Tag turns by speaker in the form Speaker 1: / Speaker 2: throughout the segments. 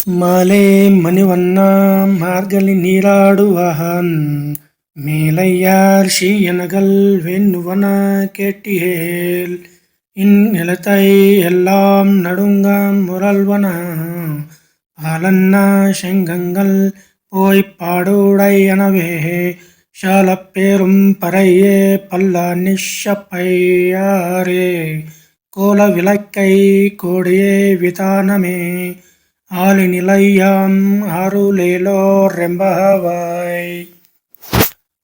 Speaker 1: மாலே மணிவண்ணா மார்கழி நீராடுவான் மேலையார் சீயனகள் வெண்ணுவன கேட்டியேல் இந்நிலத்தை எல்லாம் நடுங்காம் முரல்வன பாலன்னா செங்கங்கள் போய்ப் பாடுடையனவே சாலப்பேரும் பறையே பல்ல நிஷப்பையாரே கோல விளக்கை கோடியே விதானமே ఆలినిలయ్యాం ఆరులేలో రెంబవై.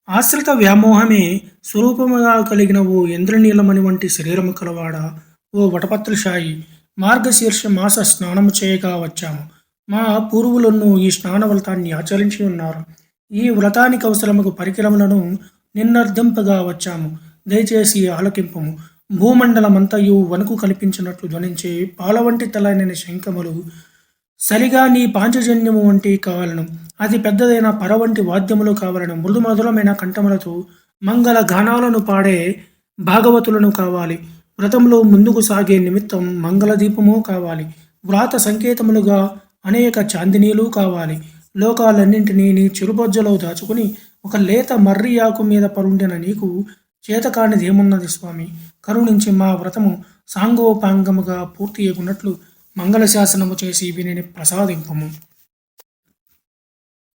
Speaker 1: ఆశ్రిత వ్యామోహమే స్వరూపముగా కలిగిన ఓ ఇంద్రనీలమణి వంటి శరీరము కలవాడ ఓ వటపత్రశాయి, మార్గశీర్ష మాస స్నానము చేయగా వచ్చాము. మా పూర్వులను ఈ స్నాన వ్రతాన్ని ఆచరించి ఉన్నారు. ఈ వ్రతానికి అవసరముకు పరికరములను నిన్నర్థింపగా వచ్చాము. దయచేసి ఆలకింపము. భూమండలమంతయు వణుకు కల్పించినట్లు ధ్వనించే పాల వంటి తెల్లైన శంఖములు సరిగా నీ పాంచజన్యము వంటి కావాలను. అతి పెద్దదైన పర వంటి వాద్యములు కావాలను. మృదు మధురమైన కంఠములతో మంగళ గానాలను పాడే భాగవతులను కావాలి. వ్రతంలో ముందుకు సాగే నిమిత్తం మంగళ దీపము కావాలి. వ్రాత సంకేతములుగా అనేక చాందినీలు కావాలి. లోకాలన్నింటినీ నీ చిరుబొజ్జలో దాచుకుని ఒక లేత మర్రి ఆకు మీద పరుండిన నీకు చేతకానిదేమున్నది స్వామి? కరుణించి మా వ్రతము సాంగోపాంగముగా పూర్తి అగునట్లు మంగళశాసనము చేసి వినిని ప్రసాదింపము.